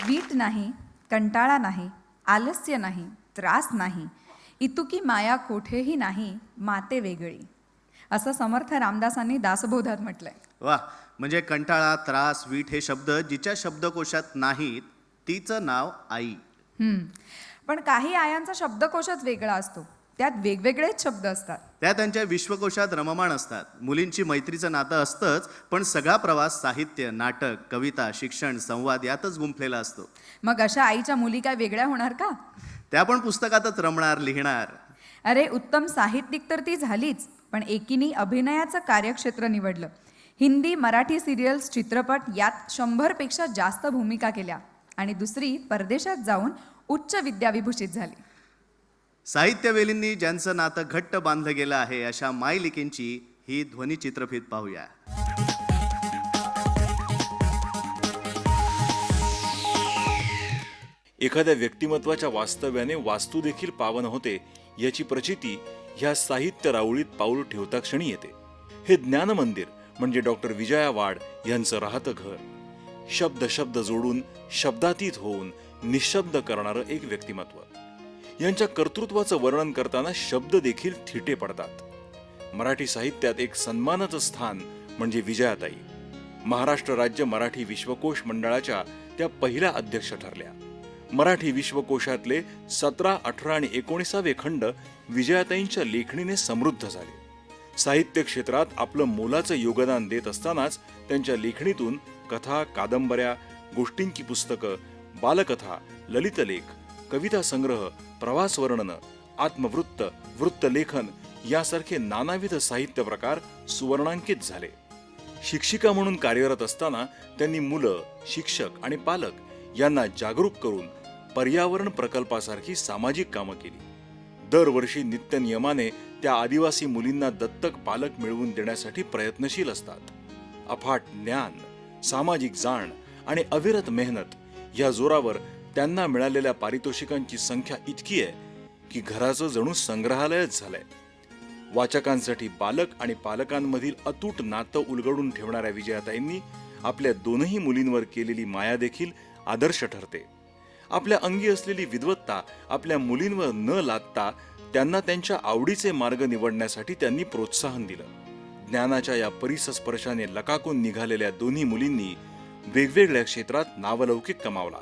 वीट नाही, कंटाळा नाही, आलस्य नाही, त्रास नाही, इतुकी माया कोठेही नाही, माते वेगळी. असं समर्थ रामदासांनी दासबोधात म्हटलंय. वा, म्हणजे कंटाळा, त्रास, वीट हे शब्द जिच्या शब्दकोशात नाहीत तिचं नाव आई. पण काही आयांचा शब्दकोशच वेगळा असतो. त्यात वेगवेगळेच शब्द असतात. त्या त्यांच्या विश्वकोशात रममाण असतात. मुलींची मैत्रीचं नातं असतंच, पण सगळा प्रवास साहित्य, नाटक, कविता, शिक्षण, संवाद यातच गुंफलेला असतो. मग अशा आईच्या मुली काय वेगळ्या होणार का? त्या पण पुस्तकातच रमणार, लिहिणार. अरे, उत्तम साहित्यिक तर ती झालीच, पण एकीने अभिनयाचं कार्यक्षेत्र निवडलं. हिंदी, मराठी सिरियल्स, चित्रपट यात 100पेक्षा जास्त भूमिका केल्या आणि दुसरी परदेशात जाऊन उच्च विद्याविभूषित झाली. साहित्यवेलींनी ज्यांचं नातं घट्ट बांधलं गेलं आहे अशा मायलिकींची ही ध्वनिचित्रफीत पाहूया. एखाद्या व्यक्तिमत्वाच्या वास्तव्याने वास्तू देखील पावन होते याची प्रचिती ह्या साहित्य राऊळीत पाऊल ठेवता क्षणी येते. हे ज्ञान मंदिर म्हणजे डॉक्टर विजया वाड यांचं राहतं घर. शब्द शब्द जोडून शब्दातीत होऊन निशब्द करणारं एक व्यक्तिमत्व. यांच्या कर्तृत्वाचं वर्णन करताना शब्द देखील थिटे पडतात. मराठी साहित्यात एक सन्मानाचं स्थान म्हणजे विजयाताई. महाराष्ट्र राज्य मराठी विश्वकोश मंडळाच्या त्या पहिल्या अध्यक्ष ठरल्या. मराठी विश्वकोशातले 17, 18 आणि 19 खंड विजयाताईंच्या लेखणीने समृद्ध झाले. साहित्य क्षेत्रात आपलं मोलाचं योगदान देत असतानाच त्यांच्या लेखणीतून कथा, कादंबऱ्या, गोष्टींची पुस्तकं, बालकथा, ललितलेख, कविता संग्रह, प्रवास वर्णनं, आत्मवृत्त, वृत्तलेखन यासारखे नानाविध साहित्य प्रकार सुवर्णांकित झाले. शिक्षिका म्हणून कार्यरत असताना त्यांनी मुलं, शिक्षक आणि पालक यांना जागरूक करून पर्यावरण प्रकल्पासारखी सामाजिक कामं केली. दरवर्षी नित्यनियमाने त्या आदिवासी मुलींना दत्तक पालक मिळवून देण्यासाठी प्रयत्नशील असतात. अफाट ज्ञान, सामाजिक जाण आणि अविरत मेहनत या जोरावर त्यांना मिळालेल्या पारितोषिकांची संख्या इतकी आहे की घराचं जणू संग्रहालयच झालंय. वाचकांसाठी बालक आणि पालकांमधील अतूट नातं उलगडून ठेवणाऱ्या विजयाताईंनी आपल्या दोनही मुलींवर केलेली माया देखील आदर्श ठरते. आपल्या अंगी असलेली विद्वत्ता आपल्या मुलींवर न लादता त्यांना त्यांच्या आवडीचे मार्ग निवडण्यासाठी त्यांनी प्रोत्साहन दिलं. ज्ञानाच्या या परिसस्पर्शाने लकाकून निघालेल्या दोन्ही मुलींनी वेगवेगळ्या क्षेत्रात नावलौकिक कमावला.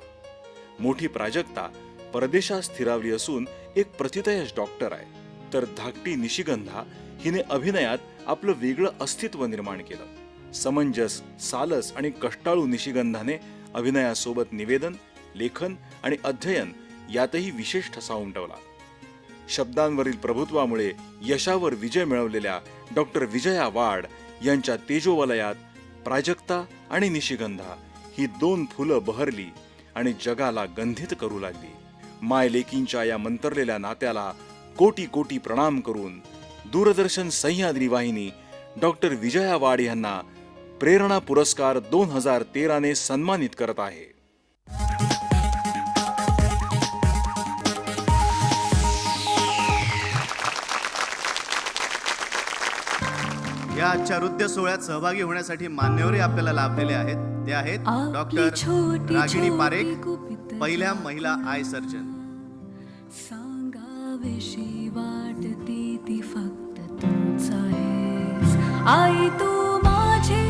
मोठी प्राजक्ता परदेशात स्थिरावली असून एक प्रथितयश डॉक्टर आहे, तर धाकटी निशिगंधा हिने अभिनयात आपलं वेगळं अस्तित्व निर्माण केलं. समंजस, सालस आणि कष्टाळू निशिगंधाने अभिनयासोबत निवेदन, लेखन आणि अध्ययन यातही विशेष ठसा उमटवला. शब्दांवरील प्रभुत्वामुळे यशावर विजय मिळवलेल्या डॉक्टर विजया वाड यांच्या तेजोवलयात प्राजक्ता आणि निशिगंधा ही 2 फुलं बहरली आणि जगाला गंधित करू लागली. मायलेकींच्या या मंतरलेल्या नात्याला कोटी कोटी प्रणाम करून दूरदर्शन सह्याद्री वाहिनी डॉक्टर विजया वाड यांना प्रेरणा पुरस्कार 2013 ने सन्मानित करत आहे. या आजच्या हृदय सोहळ्यात सहभागी होण्यासाठी मान्यवरही आपल्याला लाभलेले आहेत. ते आहेत डॉक्टर रागिणी पारेख, पहिल्या महिला आय सर्जन. सांगावीशी वाटती ती फक्त तूच आहेस आई, तू माझी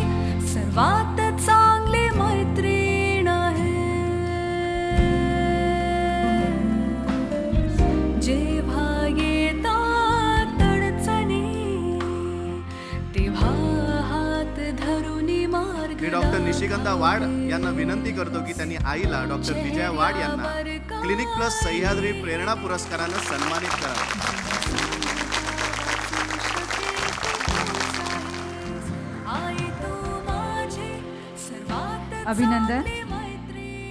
सर्वात चांगली मैत्रीण आहे. जेव्हा येतात अडचणी तेव्हा हात धरून मार्ग. मी डॉक्टर निशिगंधा वाड यांना विनंती करतो की त्यांनी आईला डॉक्टर विजया वाड यांना क्लिनिक प्लस सह्याद्री प्रेरणा पुरस्कारानं सन्मानित करावं. अभिनंदन.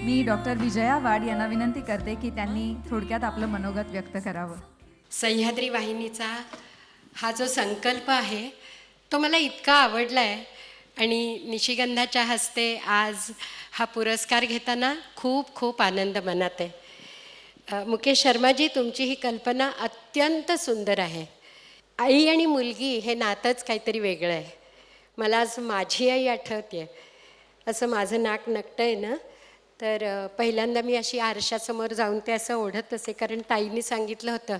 मी डॉक्टर विजया वाड यांना विनंती करते की त्यांनी थोडक्यात आपलं मनोगत व्यक्त करावं. सह्याद्री वाहिनीचा हा जो संकल्प आहे तो मला इतका आवडला आहे आणि निशिगंधाच्या हस्ते आज हा पुरस्कार घेताना खूप खूप आनंद मनात आहे. मुकेश शर्माजी, तुमची ही कल्पना अत्यंत सुंदर आहे. आई आणि मुलगी हे नातंच काहीतरी वेगळं आहे. मला आज माझी आई आठवते. असं माझं नाक नकटं आहे ना, तर पहिल्यांदा मी अशी आरशासमोर जाऊन ते असं ओढत असे, कारण ताईने सांगितलं होतं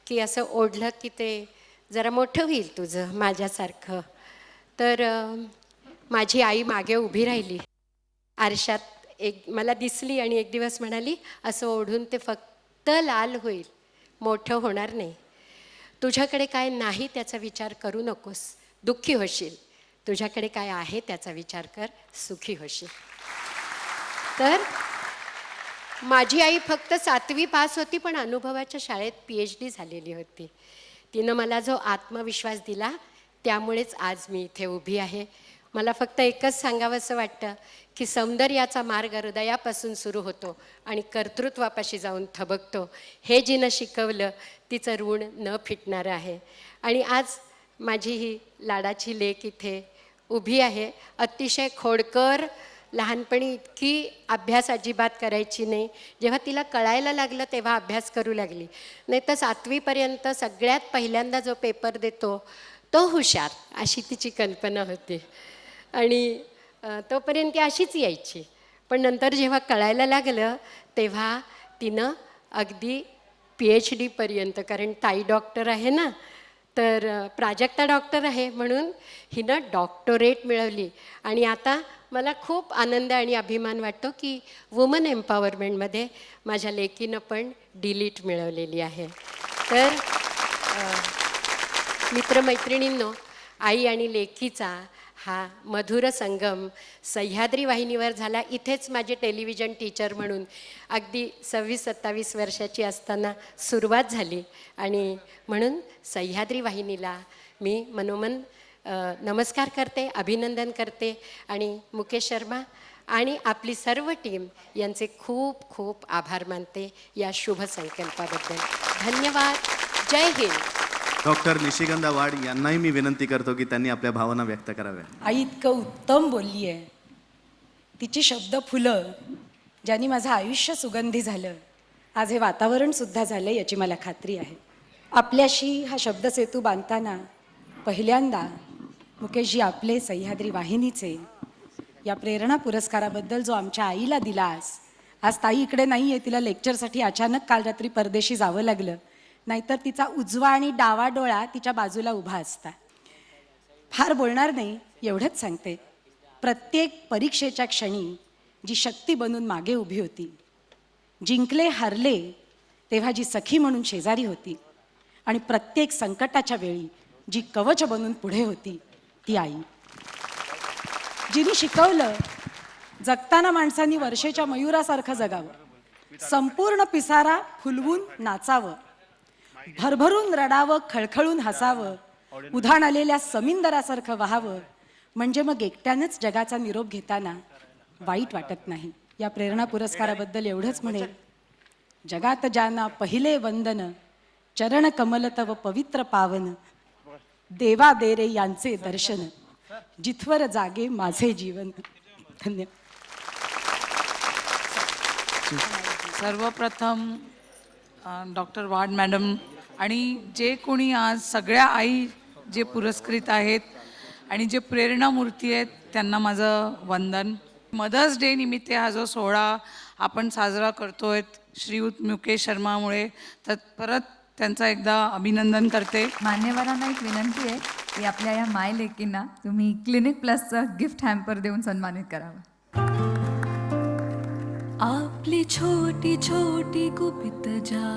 की असं ओढलं की ते जरा मोठं होईल तुझं माझ्यासारखं. तर माझी आई मागे उभी राहिली आरशात, एक मला दिसली आणि एक दिवस म्हणाली, असं ओढून ते फक्त लाल होईल, मोठं होणार नाही. तुझ्याकडे काय नाही त्याचा विचार करू नकोस, दुःखी होशील. तुझ्याकडे काय आहे त्याचा विचार कर, सुखी होशील. तर माझी आई फक्त 7वी पास होती, पण अनुभवाच्या शाळेत PhD झालेली होती. तिनं मला जो आत्मविश्वास दिला, त्यामुळेच आज मी इथे उभी आहे. मला फक्त एकच सांगावंसं वाटतं की सौंदर्याचा मार्ग हृदयापासून सुरू होतो आणि कर्तृत्वापाशी जाऊन थबकतो. हे जिनं शिकवलं तिचं ऋण न फिटणारं आहे. आणि आज माझी ही लाडाची लेक इथे उभी आहे, अतिशय खोडकर. लहानपणी इतकी अभ्यास अजिबात करायची नाही. जेव्हा तिला कळायला लागलं तेव्हा अभ्यास करू लागली. नाही तर 7वीपर्यंत सगळ्यात पहिल्यांदा जो पेपर देतो तो हुशार, अशी तिची कल्पना होती. आणि तोपर्यंत ती अशीच यायची. पण नंतर जेव्हा कळायला लागलं तेव्हा तिनं अगदी PhD पर्यंत, कारण ताई डॉक्टर आहे ना, तर प्राजक्ता डॉक्टर आहे म्हणून हिनं डॉक्टरेट मिळवली. आणि आता मला खूप आनंद आणि अभिमान वाटतो की वुमन एम्पॉवरमेंटमध्ये माझ्या लेकीनं पण डिलीट मिळवलेली आहे. तर मित्रमैत्रिणींनो, आई आणि लेकीचा हा मधुर संगम सह्याद्री वाहिनीवर झाला. इथेच माझे टेलिव्हिजन टीचर म्हणून अगदी 26-27 वर्षाची असताना सुरुवात झाली. आणि म्हणून सह्याद्री वाहिनीला मी मनोमन नमस्कार करते, अभिनंदन करते. आणि मुकेश शर्मा आणि आपली सर्व टीम यांचे खूप खूप आभार मानते या शुभ संकल्पाबद्दल. धन्यवाद. जय हिंद. डॉक्टर निशिगंधा वाड यांनाही मी विनंती करतो की त्यांनी आपल्या भावना व्यक्त कराव्या. आई इतकं उत्तम बोलली आहे. तिची शब्द फुलं ज्यांनी माझं आयुष्य सुगंधी झालं, आज हे वातावरणसुद्धा झालं याची मला खात्री आहे. आपल्याशी हा शब्दसेतू बांधताना पहिल्यांदा मुकेशजी आपले सह्याद्री वाहिनीचे या प्रेरणा पुरस्काराबद्दल जो आमच्या आईला दिला, आज ताई इकडे नाही आहे, तिला लेक्चरसाठी अचानक काल रात्री परदेशी जावं लागलं, नाहीतर तिचा उजवा आणि डावा डोळा तिच्या बाजूला उभा असता. फार बोलणार नाही, एवढंच सांगते, प्रत्येक परीक्षेच्या क्षणी जी शक्ती बनून मागे उभी होती, जिंकले हारले तेव्हा जी सखी म्हणून शेजारी होती, आणि प्रत्येक संकटाच्या वेळी जी कवच बनून पुढे होती, ती आई. जिने शिकवलं जगताना माणसांनी वर्षेच्या मयुरासारखं जगावं, संपूर्ण पिसारा फुलवून नाचावं, भरभरून रडावं, खळखळून हसावं, उधाण आलेल्या समिंदरासारखं व्हावं, म्हणजे मग एकट्यानंच जगाचा निरोप घेताना वाईट वाटत नाही. या प्रेरणा पुरस्काराबद्दल एवढंच म्हणेल, जगात जाना पहिले वंदन, चरण कमल तव पवित्र पावन, देवा दे रे यांचे दर्शन, जिथवर जागे माझे जीवन. धन्यवाद. सर्वप्रथम डॉक्टर वाड मॅडम आणि जे कोणी आज सगळ्या आई जे पुरस्कृत आहेत आणि जे प्रेरणामूर्ती आहेत त्यांना माझं वंदन. मदर्स डे निमित्त हा जो सोहळा आपण साजरा करतोय श्रीयुत मुकेश शर्मामुळे, तर परत त्यांचा एकदा अभिनंदन करते. मान्यवरांना एक विनंती आहे की आपल्या या माय लेकींना तुम्ही क्लिनिक प्लसचं गिफ्ट हॅम्पर देऊन सन्मानित करावं. आपली छोटी छोटी गुपित ज्या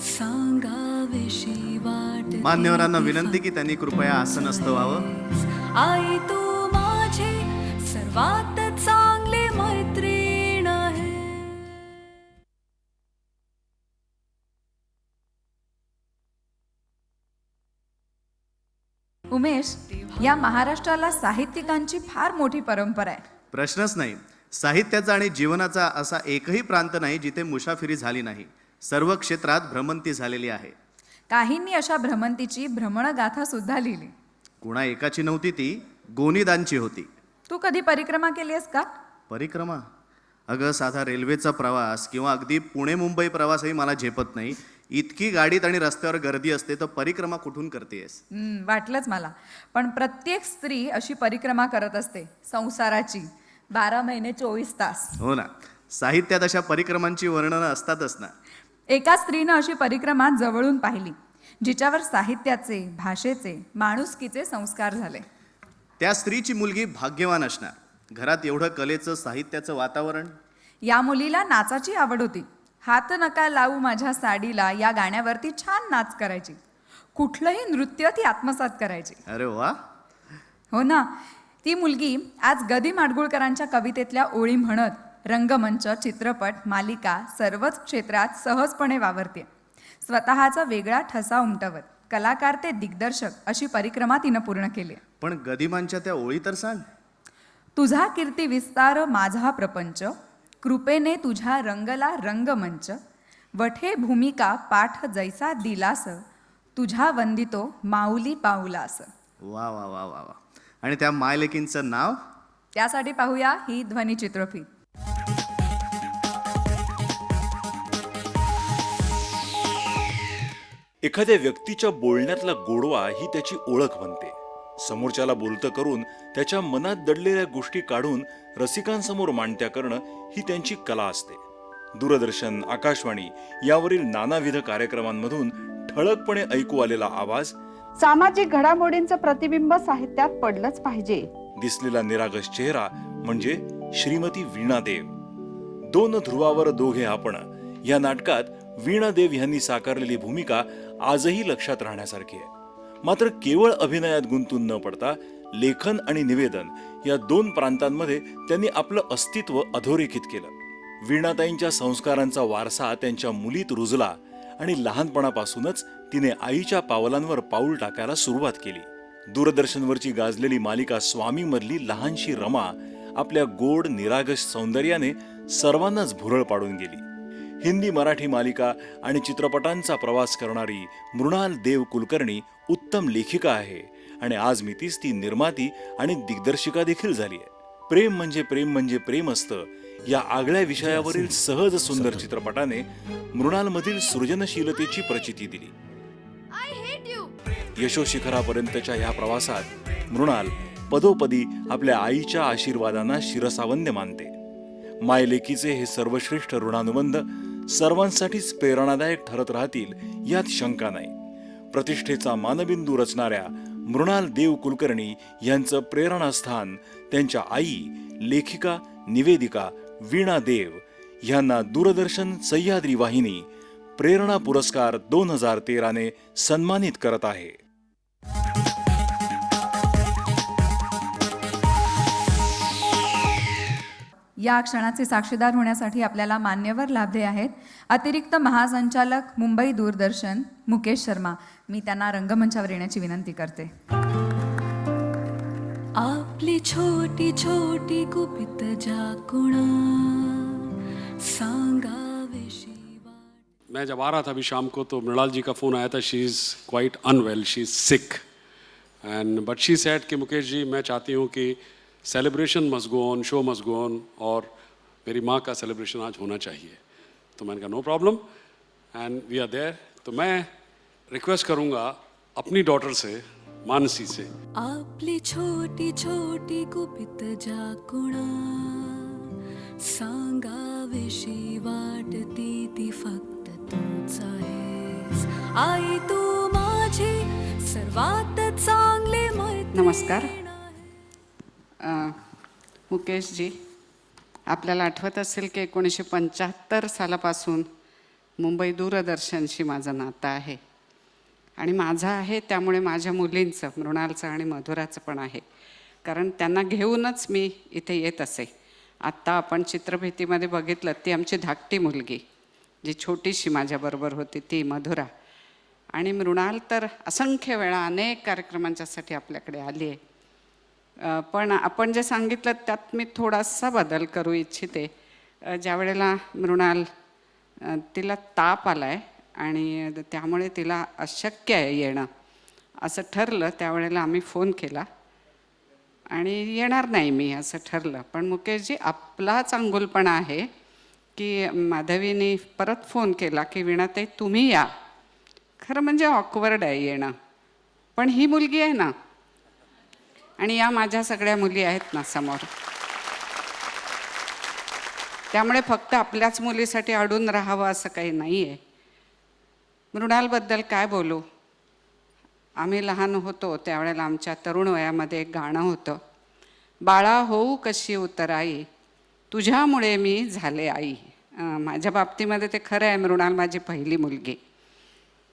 सांगावेशी वाट. मान्यवरांना विनंती की त्यांनी कृपया आसनस्थ व्हावं. आई तू माझी सर्वात चांगली मैत्रीण आहे. उमेश, या महाराष्ट्राला साहित्यिकांची फार मोठी परंपरा आहे. प्रश्नच नाही. साहित्याचा आणि जीवनाचा असा एकही प्रांत नाही जिथे मुसाफिरी झाली नाही. सर्व क्षेत्रात भ्रमंती झालेली आहे. काहींनी अशा भ्रमंतीची भ्रमणगाथा सुद्धा लिहिली. कुणा एकाची नव्हती, ती गोनीदांची होती. तू कधी परिक्रमा केली आहेस का? परिक्रमा? अगं, साधा रेल्वेचा प्रवास किंवा अगदी पुणे मुंबई प्रवासही मला झेपत नाही. इतकी गाडीत आणि रस्त्यावर गर्दी असते तर परिक्रमा कुठून करतेस? वाटलंच मला. पण प्रत्येक स्त्री अशी परिक्रमा करत असते संसाराची. 12 महिने 24 तास. हो ना, साहित्यात अशा परिक्रमांची वर्णनं असतातच ना. एका स्त्रीनं अशी परिक्रमा जवळून पाहिली जिच्यावर साहित्याचे, भाषेचे, माणुसकीचे संस्कार झाले. त्या स्त्रीची मुलगी भाग्यवान असणार. घरात एवढं कलेचं, साहित्याचं वातावरण. या मुलीला नाचाची आवड होती. हात नका लावू माझ्या साडीला या गाण्यावरती छान नाच करायची. कुठलंही नृत्य ती आत्मसात करायची. अरे वा. हो ना, ती मुलगी आज गदी माडगुळकरांच्या कवितेतल्या ओळी म्हणत रंगमंच, चित्रपट, मालिका सर्वच क्षेत्रात सहजपणे वावरते. स्वतःचा वेगळा ठसा उमटवत कलाकार ते दिग्दर्शक अशी परिक्रमा तिनं पूर्ण केली. पण गदिमांच्या त्या ओळी तर सांग. तुझा कीर्ती विस्तार माझा प्रपंच, कृपेने तुझ्या रंगला रंगमंच, वठे भूमिका पाठ जैसा दिलास, तुझ्या वंदितो माऊली पाऊलास. वा वा वा वा वा. आणि त्या मायलेकींचं नाव? त्यासाठी पाहूया ही ध्वनिचित्रफीत. एखाद्या व्यक्तीच्या बोलण्यातला गोडवा ही त्याची ओळख बनते. समोरच्याला बोलतं करून त्याच्या मनात दडलेल्या गोष्टी काढून रसिकांसमोर मांडत्या करणं ही त्यांची कला असते. दूरदर्शन, आकाशवाणी यावरील नानाविध कार्यक्रमांमधून ठळकपणे ऐकू आलेला आवाज, सामाजिक घडामोडींचं प्रतिबिंब साहित्यात पडलंच पाहिजे. दिसलेला निरागस चेहरा म्हणजे श्रीमती वीणा देव. दोन ध्रुवावर दोघे आपण या नाटकात वीणा देव यांनी साकारलेली भूमिका आजही लक्षात राहण्यासारखी आहे. मात्र केवळ अभिनयात गुंतून न पडता लेखन आणि निवेदन या दोन प्रांतांमध्ये त्यांनी आपलं अस्तित्व अधोरेखित केलं. वीणाताईंच्या संस्कारांचा वारसा त्यांच्या मुलीत रुजला आणि लहानपणापासूनच तिने आईच्या पावलांवर पाऊल टाकायला सुरुवात केली. दूरदर्शनवरची गाजलेली मालिका स्वामी मधली लहानशी रमा आपल्या गोड निरागस सौंदर्याने सर्वांनाच भुरळ पाडून गेली. हिंदी, मराठी मालिका आणि चित्रपटांचा प्रवास करणारी मृणाल देव कुलकर्णी उत्तम लेखिका आहे आणि आज मितीस ती निर्माती आणि दिग्दर्शिका देखील झाली आहे. प्रेम म्हणजे प्रेम म्हणजे प्रेम असतं या आगळ्या विषयावरील सहज सुंदर चित्रपटाने मृणालमधील सृजनशीलतेची प्रचिती दिली. यशोशिखरापर्यंतच्या या प्रवासात मृणाल पदोपदी आपल्या आईच्या आशीर्वादांना शिरसावंद्य मानते. मायलेकीचे हे सर्वश्रेष्ठ ऋणानुबंध सर्वांसाठीच प्रेरणादायक ठरत राहतील यात शंका नाही. प्रतिष्ठेचा मानबिंदू रचणाऱ्या मृणाल देव कुलकर्णी यांचं प्रेरणास्थान त्यांच्या आई, लेखिका, निवेदिका वीणा देव यांना दूरदर्शन सह्याद्री वाहिनी प्रेरणा पुरस्कार 2013 ने सन्मानित करत आहे. या क्षणाचे साक्षीदार होण्यासाठी आपल्याला मान्यवर लाभले आहेत अतिरिक्त महासंचालक मुंबई दूरदर्शन मुकेश शर्मा. मी त्यांना रंगमंचावर येण्याची विनंती करते. आपली छोटी छोटी गुपित जाकुणा सांगावेशी वाट. मैं जब आ रहा था अभी शाम को तो मृणाल जी का फ़ोन आया था. She is quite unwell, she is sick and but she said कि मुकेश जी मैं चाहती हूँ कि celebration must go on, show must go on और मेरी माँ का सेलिब्रेशन आज होना चाहिए. तो मैंने कहा no problem and we are there. तो मैं रिक्वेस्ट करूँगा अपनी डॉटर से, मानसी से. आपली छोटी छोटी गुपित जाकुणा सांगावेशी वाटती ती फक्त तूच आहेस. आई तू माझी सर्वात चांगली मैत्रीण. नमस्कार. मुकेशजी, आपल्याला आठवत असेल की 1975 सालापासून मुंबई दूरदर्शनशी माझं नातं आहे आणि माझं आहे त्यामुळे माझ्या मुलींचं, मृणालचं आणि मधुराचं पण आहे, कारण त्यांना घेऊनच मी इथे येत असे. आत्ता आपण चित्रफितीमध्ये बघितलं ती आमची धाकटी मुलगी जी छोटीशी माझ्याबरोबर होती ती मधुरा. आणि मृणाल तर असंख्य वेळा अनेक कार्यक्रमांच्यासाठी आपल्याकडे आली आहे. पण आपण जे सांगितलं त्यात मी थोडासा बदल करू इच्छिते. ज्या वेळेला मृणाल तिला ताप आला आहे आणि त्यामुळे तिला अशक्य आहे येणं असं ठरलं, त्यावेळेला आम्ही फोन केला आणि येणार नाही मी असं ठरलं. पण मुकेशजी, आपला चांगुलपणा आहे की माधवीने परत फोन केला की वीणाताई तुम्ही या. खरं म्हणजे ऑकवर्ड आहे येणं, पण ही मुलगी आहे ना आणि या माझ्या सगळ्या मुली आहेत ना समोर, त्यामुळे फक्त आपल्याच मुलीसाठी अडून राहावं असं काही नाही आहे. मृणालबद्दल काय बोलू. आम्ही लहान होतो त्यावेळेला आमच्या तरुण वयामध्ये एक गाणं होतं, बाळा होऊ कशी उतराई तुझ्यामुळे मी झाले आई. माझ्या बाबतीमध्ये ते खरं आहे, मृणाल माझी पहिली मुलगी,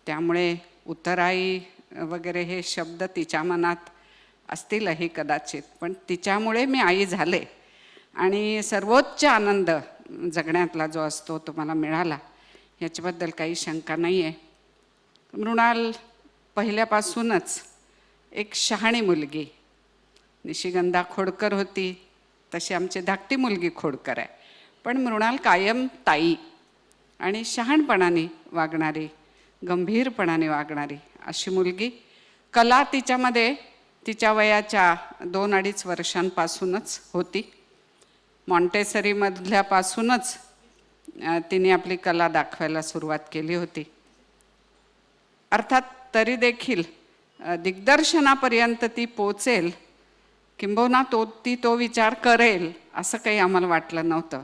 त्यामुळे उतराई वगैरे हे शब्द तिच्या मनात असतीलही कदाचित, पण तिच्यामुळे मी आई झाले आणि सर्वोच्च आनंद जगण्यातला जो असतो तो मला मिळाला, याच्याबद्दल काही शंका नाही आहे. मृणाल पहिल्यापासूनच एक शहाणी मुलगी, निशिगंधा खोडकर होती तशी आमची धाकटी मुलगी खोडकर आहे, पण मृणाल कायम ताई आणि शहाणपणाने वागणारी, गंभीरपणाने वागणारी अशी मुलगी. कला तिच्यामध्ये तिच्या वयाच्या 2-2.5 वर्षांपासूनच होती. मॉन्टेसरीमधल्यापासूनच तिने आपली कला दाखवायला सुरुवात केली होती. अर्थात तरी देखील दिग्दर्शनापर्यंत ती पोचेल किंबहुना ती तो विचार करेल असं काही आम्हाला वाटलं नव्हतं.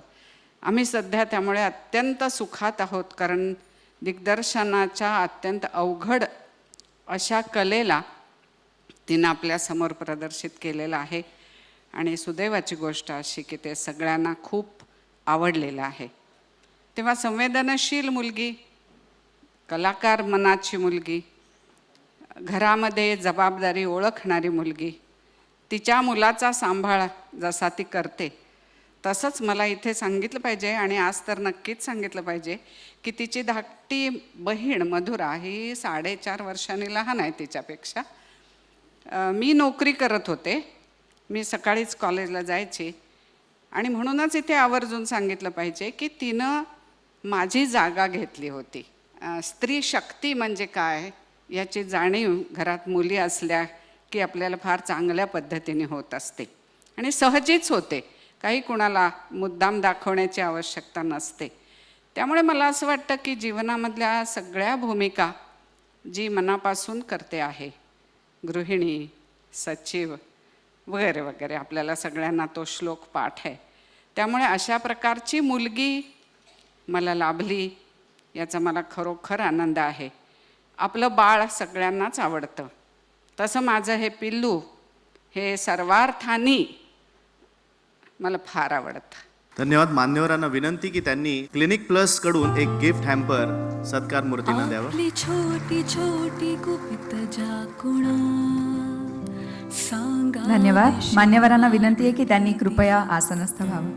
आम्ही सध्या त्यामुळे अत्यंत सुखात आहोत, कारण दिग्दर्शनाच्या अत्यंत अवघड अशा कलेला तिनं आपल्यासमोर प्रदर्शित केलेलं आहे आणि सुदैवाची गोष्ट अशी की ते सगळ्यांना खूप आवडलेलं आहे. तेव्हा संवेदनशील मुलगी, कलाकार मनाची मुलगी, घरामध्ये जबाबदारी ओळखणारी मुलगी, तिच्या मुलाचा सांभाळ जसा ती करते तसंच मला इथे सांगितलं पाहिजे आणि आज तर नक्कीच सांगितलं पाहिजे की तिची धाकटी बहीण मधुरा ही 4.5 वर्षांनी लहान आहे तिच्यापेक्षा. मी नोकरी करत होते, मी सकाळीच कॉलेजला जायचे आणि म्हणूनच इथे आवर्जून सांगितलं पाहिजे की तिनं माझी जागा घेतली होती. स्त्री शक्ती म्हणजे काय याची जाणीव घरात मुली असल्या की आपल्याला फार चांगल्या पद्धतीने होत असते आणि सहजीच होते, काही कुणाला मुद्दाम दाखवण्याची आवश्यकता नसते. त्यामुळे मला असं वाटतं की जीवनामधल्या सगळ्या भूमिका जी मनापासून करते आहे, गृहिणी, सचिव वगैरे वगैरे, आपल्याला सगळ्यांना तो श्लोक पाठ आहे. त्यामुळे अशा प्रकारची मुलगी मला लाभली याचा मला खरोखर आनंद आहे. आपलं बाळ सगळ्यांनाच आवडतं, तसं माझं हे पिल्लू हे सर्वार्थानी मला फार आवडतं. धन्यवाद. मान्यवरांना विनंती की त्यांनी क्लिनिक प्लस कडून एक गिफ्ट हॅम्पर सत्कार मूर्तींना द्यावं. आपली छोटी छोटी गुपित ज्या कुणा सांगा. धन्यवाद. मान्यवरांना विनंती आहे की त्यांनी कृपया आसनस्थ व्हावं.